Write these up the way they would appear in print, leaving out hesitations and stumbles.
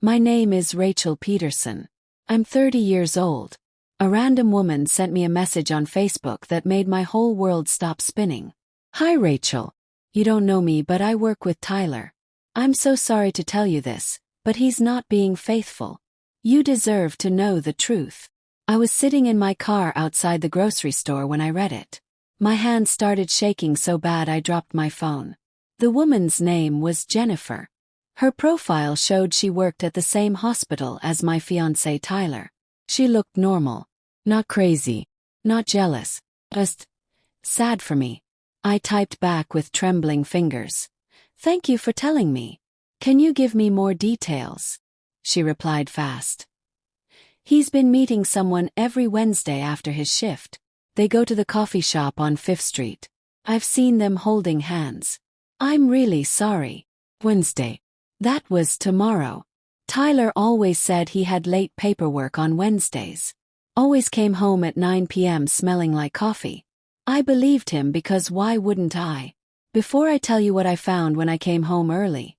My name is Rachel Peterson. I'm 30 years old. A random woman sent me a message on Facebook that made my whole world stop spinning. Hi Rachel. You don't know me, but I work with Tyler. I'm so sorry to tell you this, but he's not being faithful. You deserve to know the truth. I was sitting in my car outside the grocery store when I read it. My hand started shaking so bad I dropped my phone. The woman's name was Jennifer. Her profile showed she worked at the same hospital as my fiancé Tyler. She looked normal. Not crazy. Not jealous. Just sad for me. I typed back with trembling fingers. Thank you for telling me. Can you give me more details? She replied fast. He's been meeting someone every Wednesday after his shift. They go to the coffee shop on 5th Street. I've seen them holding hands. I'm really sorry. Wednesday. That was tomorrow. Tyler always said he had late paperwork on Wednesdays. Always came home at 9 p.m. smelling like coffee. I believed him because why wouldn't I? Before I tell you what I found when I came home early,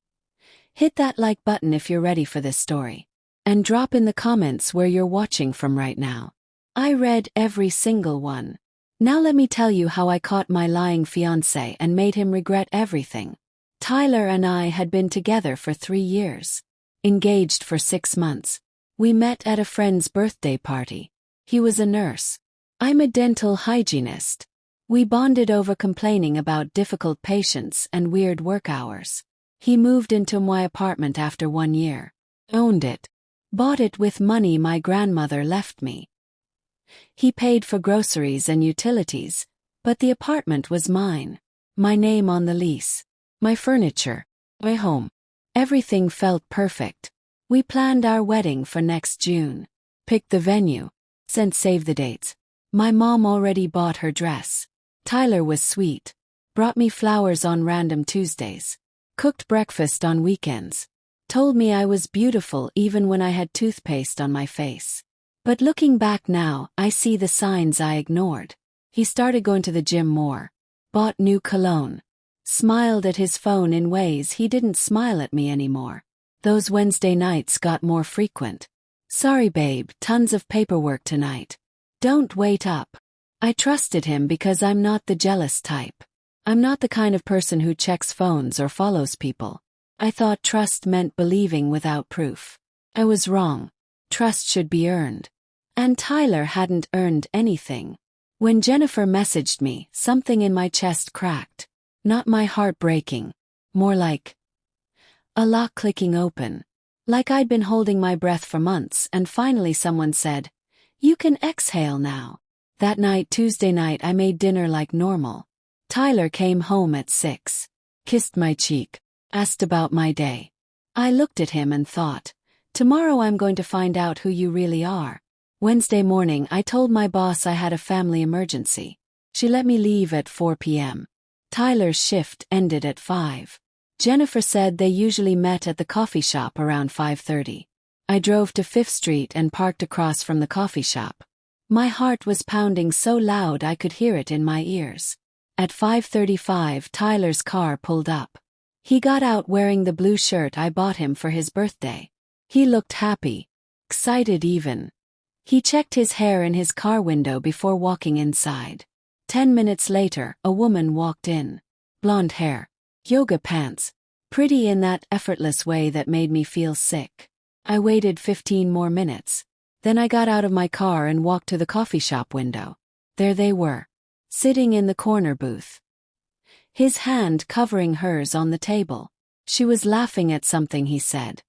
hit that like button if you're ready for this story. And drop in the comments where you're watching from right now. I read every single one. Now let me tell you how I caught my lying fiancé and made him regret everything. Tyler and I had been together for 3 years. Engaged for 6 months. We met at a friend's birthday party. He was a nurse. I'm a dental hygienist. We bonded over complaining about difficult patients and weird work hours. He moved into my apartment after 1 year. Owned it. Bought it with money my grandmother left me. He paid for groceries and utilities, but the apartment was mine. My name on the lease. My furniture. My home. Everything felt perfect. We planned our wedding for next June. Picked the venue. Sent save the dates. My mom already bought her dress. Tyler was sweet. Brought me flowers on random Tuesdays. Cooked breakfast on weekends. Told me I was beautiful even when I had toothpaste on my face. But looking back now, I see the signs I ignored. He started going to the gym more. Bought new cologne. Smiled at his phone in ways he didn't smile at me anymore. Those Wednesday nights got more frequent. Sorry babe, tons of paperwork tonight. Don't wait up. I trusted him because I'm not the jealous type. I'm not the kind of person who checks phones or follows people. I thought trust meant believing without proof. I was wrong. Trust should be earned. And Tyler hadn't earned anything. When Jennifer messaged me, something in my chest cracked. Not my heart breaking. More like a lock clicking open. Like I'd been holding my breath for months and finally someone said, "You can exhale now." That night, Tuesday night, I made dinner like normal. Tyler came home at 6. Kissed my cheek. Asked about my day. I looked at him and thought, tomorrow I'm going to find out who you really are. Wednesday morning I told my boss I had a family emergency. She let me leave at 4 p.m. Tyler's shift ended at 5. Jennifer said they usually met at the coffee shop around 5:30. I drove to 5th Street and parked across from the coffee shop. My heart was pounding so loud I could hear it in my ears. At 5:35 Tyler's car pulled up. He got out wearing the blue shirt I bought him for his birthday. He looked happy. Excited even. He checked his hair in his car window before walking inside. 10 minutes later, a woman walked in. Blonde hair. Yoga pants. Pretty in that effortless way that made me feel sick. I waited 15 more minutes. Then I got out of my car and walked to the coffee shop window. There they were. Sitting in the corner booth. His hand covering hers on the table. She was laughing at something he said.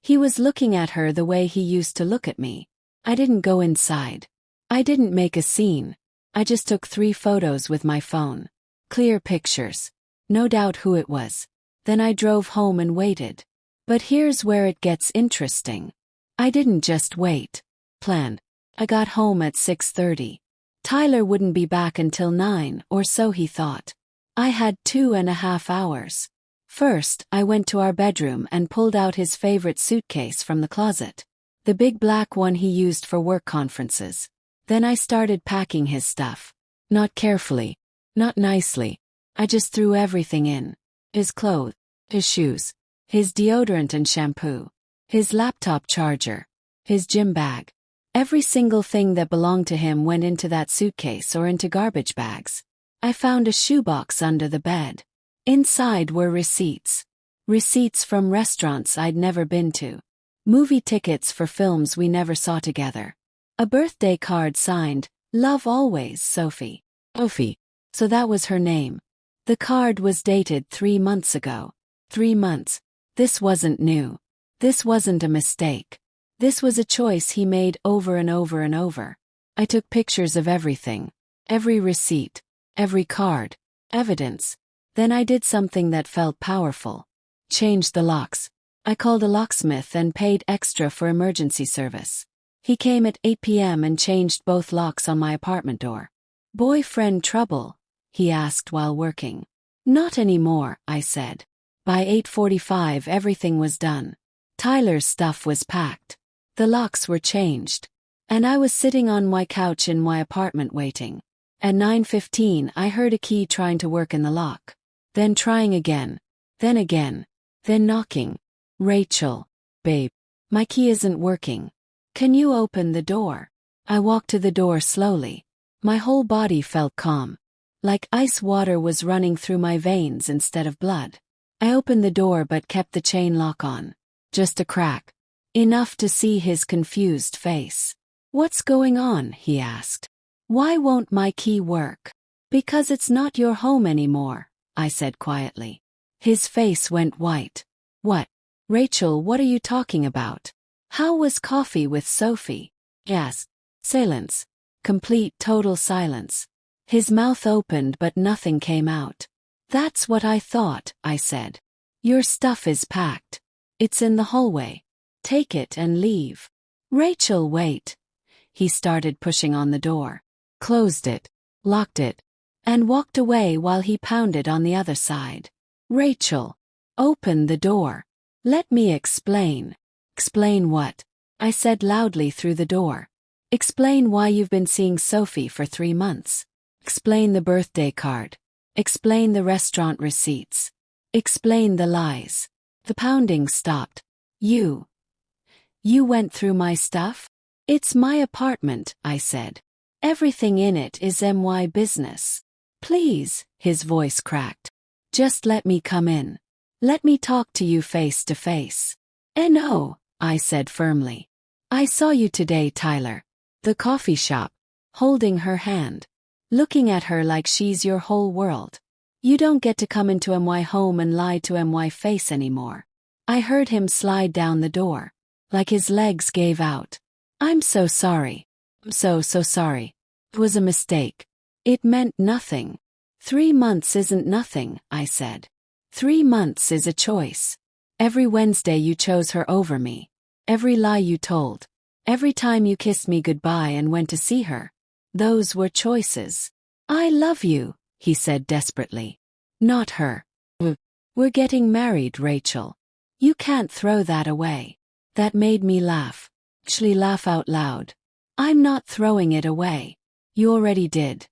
He was looking at her the way he used to look at me. I didn't go inside. I didn't make a scene. I just took 3 photos with my phone. Clear pictures. No doubt who it was. Then I drove home and waited. But here's where it gets interesting. I didn't just wait. Planned. I got home at 6:30. Tyler wouldn't be back until 9, or so he thought. I had 2.5 hours. First, I went to our bedroom and pulled out his favorite suitcase from the closet. The big black one he used for work conferences. Then I started packing his stuff. Not carefully. Not nicely. I just threw everything in. His clothes. His shoes. His deodorant and shampoo. his laptop charger, his gym bag. Every single thing that belonged to him went into that suitcase or into garbage bags. I found a shoebox under the bed. Inside were receipts. Receipts from restaurants I'd never been to. Movie tickets for films we never saw together. A birthday card signed, "Love always, Sophie." Sophie. So that was her name. The card was dated 3 months ago. 3 months. This wasn't new. This wasn't a mistake. This was a choice he made over and over and over. I took pictures of everything. Every receipt. Every card. Evidence. Then I did something that felt powerful. Changed the locks. I called a locksmith and paid extra for emergency service. He came at 8 p.m. and changed both locks on my apartment door. "Boyfriend trouble?" he asked while working. "Not anymore," I said. By 8:45 everything was done. Tyler's stuff was packed. The locks were changed. And I was sitting on my couch in my apartment waiting. At 9:15 I heard a key trying to work in the lock. Then trying again. Then knocking. "Rachel. Babe. My key isn't working. Can you open the door?" I walked to the door slowly. My whole body felt calm. Like ice water was running through my veins instead of blood. I opened the door but kept the chain lock on. Just a crack. Enough to see his confused face. "What's going on?" he asked. "Why won't my key work?" "Because it's not your home anymore," I said quietly. His face went white. "What? Rachel, what are you talking about? How was coffee with Sophie?" Yes. Silence. Complete total silence. His mouth opened but nothing came out. "That's what I thought," I said. "Your stuff is packed. It's in the hallway. Take it and leave." "Rachel, wait." He started pushing on the door. Closed it. Locked it. And walked away while he pounded on the other side. "Rachel. Open the door. Let me explain." "Explain what?" I said loudly through the door. "Explain why you've been seeing Sophie for 3 months. Explain the birthday card. Explain the restaurant receipts. Explain the lies." The pounding stopped. You went through my stuff?" "It's my apartment," I said. "Everything in it is my business. Please," his voice cracked. "Just let me come in. Let me talk to you face to face." "No," I said firmly. "I saw you today, Tyler. The coffee shop." Holding her hand. Looking at her like she's your whole world. "You don't get to come into my home and lie to my face anymore." I heard him slide down the door. Like his legs gave out. "I'm so sorry. I'm so sorry. It was a mistake. It meant nothing." 3 months isn't nothing," I said. 3 months is a choice. Every Wednesday you chose her over me. Every lie you told. Every time you kissed me goodbye and went to see her. Those were choices. "I love you," he said desperately. "Not her. We're getting married, Rachel. You can't throw that away." That made me laugh. Actually laugh out loud. "I'm not throwing it away. You already did."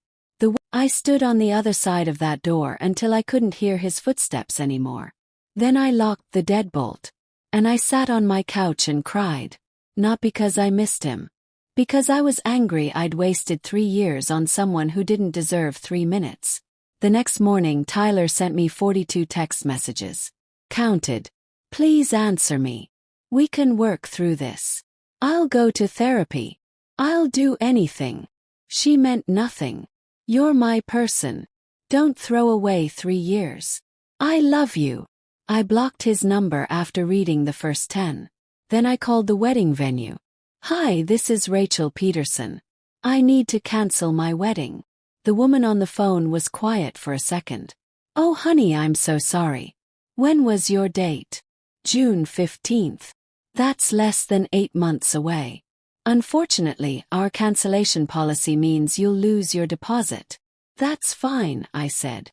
I stood on the other side of that door until I couldn't hear his footsteps anymore. Then I locked the deadbolt. And I sat on my couch and cried. Not because I missed him. Because I was angry I'd wasted 3 years on someone who didn't deserve 3 minutes. The next morning Tyler sent me 42 text messages. Counted. "Please answer me. We can work through this. I'll go to therapy. I'll do anything." She meant nothing. "You're my person. Don't throw away 3 years. I love you." I blocked his number after reading the first 10. Then I called the wedding venue. "Hi, this is Rachel Peterson. I need to cancel my wedding." The woman on the phone was quiet for a second. "Oh honey, I'm so sorry. When was your date?" "June 15th. That's less than 8 months away. Unfortunately, our cancellation policy means you'll lose your deposit." "That's fine," I said.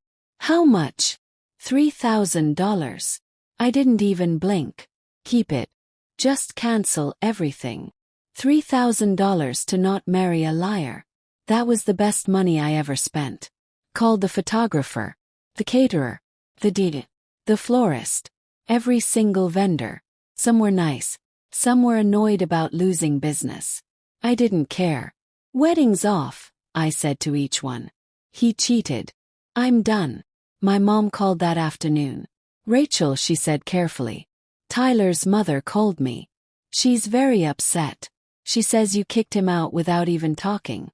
"How much?" $3,000. I didn't even blink. "Keep it. Just cancel everything." $3,000 to not marry a liar. That was the best money I ever spent. Called the photographer, the caterer, the florist, every single vendor. Some were nice, Some were annoyed about losing business. I didn't care. Wedding's off, I said to each one. He cheated. I'm done. My mom called that afternoon. Rachel, she said carefully. Tyler's mother called me. She's very upset. She says you kicked him out without even talking.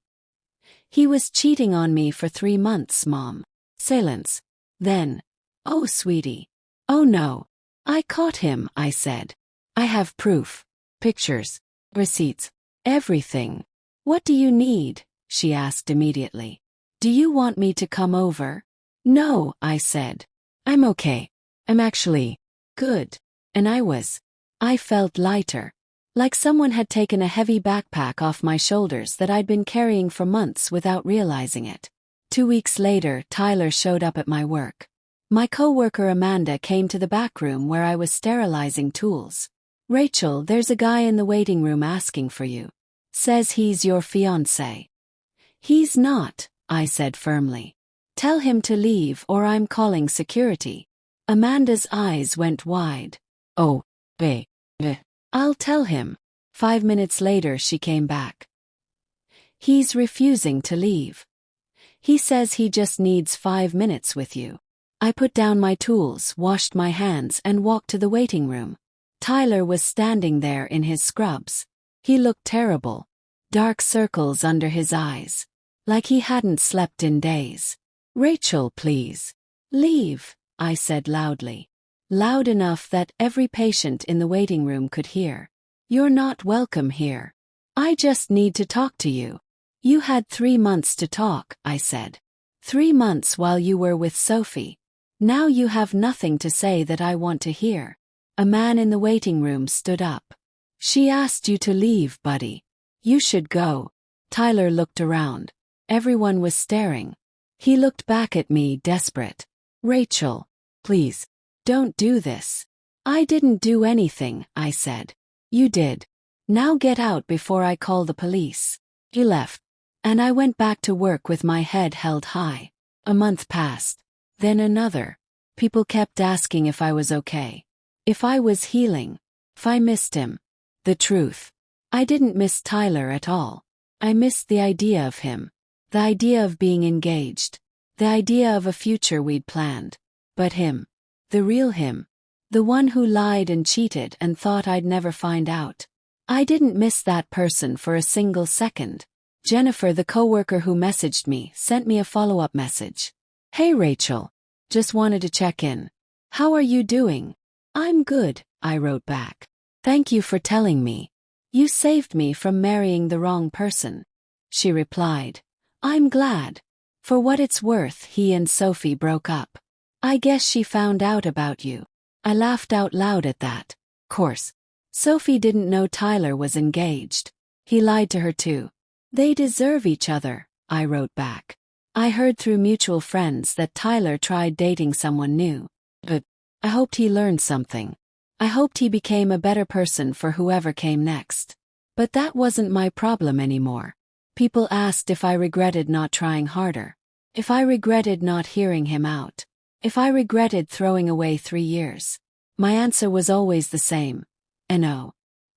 He was cheating on me for 3 months, Mom. Silence. Then, oh sweetie. Oh no. I caught him, I said. I have proof. Pictures. Receipts. Everything. What do you need? She asked immediately. Do you want me to come over? No, I said. I'm okay. I'm actually good. And I felt lighter. Like someone had taken a heavy backpack off my shoulders that I'd been carrying for months without realizing it. 2 weeks later, Tyler showed up at my work. My coworker Amanda came to the back room where I was sterilizing tools. Rachel, there's a guy in the waiting room asking for you. Says he's your fiancé. He's not, I said firmly. Tell him to leave or I'm calling security. Amanda's eyes went wide. Oh, babe. I'll tell him. 5 minutes later she came back. He's refusing to leave. He says he just needs 5 minutes with you. I put down my tools, washed my hands and walked to the waiting room. Tyler was standing there in his scrubs. He looked terrible. Dark circles under his eyes. Like he hadn't slept in days. Rachel, please. Leave, I said loudly. Loud enough that every patient in the waiting room could hear. You're not welcome here. I just need to talk to you. You had 3 months to talk, I said. 3 months while you were with Sophie. Now you have nothing to say that I want to hear. A man in the waiting room stood up. She asked you to leave, buddy. You should go. Tyler looked around. Everyone was staring. He looked back at me, desperate. Rachel, please, don't do this. I didn't do anything, I said. You did. Now get out before I call the police. He left. And I went back to work with my head held high. A month passed. Then another. People kept asking if I was okay. If I was healing. If I missed him. The truth. I didn't miss Tyler at all. I missed the idea of him. The idea of being engaged. The idea of a future we'd planned. But him. The real him. The one who lied and cheated and thought I'd never find out. I didn't miss that person for a single second. Jennifer, the coworker who messaged me, sent me a follow-up message. Hey Rachel. Just wanted to check in. How are you doing? I'm good, I wrote back. Thank you for telling me. You saved me from marrying the wrong person. She replied. I'm glad. For what it's worth, he and Sophie broke up. I guess she found out about you. I laughed out loud at that. Course. Sophie didn't know Tyler was engaged. He lied to her too. They deserve each other, I wrote back. I heard through mutual friends that Tyler tried dating someone new. But I hoped he learned something. I hoped he became a better person for whoever came next. But that wasn't my problem anymore. People asked if I regretted not trying harder. If I regretted not hearing him out. If I regretted throwing away 3 years. My answer was always the same. No.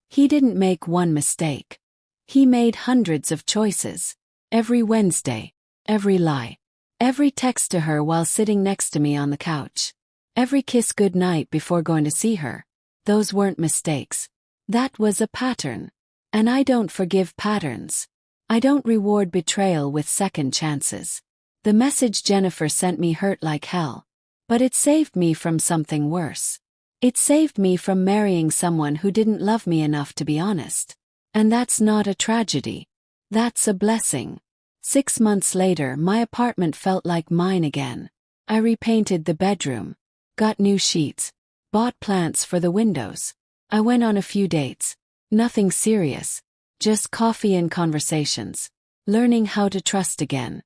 He didn't make one mistake. He made hundreds of choices. Every Wednesday. Every lie. Every text to her while sitting next to me on the couch. Every kiss goodnight before going to see her. Those weren't mistakes. That was a pattern. And I don't forgive patterns. I don't reward betrayal with second chances. The message Jennifer sent me hurt like hell. But it saved me from something worse. It saved me from marrying someone who didn't love me enough to be honest. And that's not a tragedy. That's a blessing. 6 months later, my apartment felt like mine again. I repainted the bedroom. Got new sheets. Bought plants for the windows. I went on a few dates. Nothing serious. Just coffee and conversations. Learning how to trust again.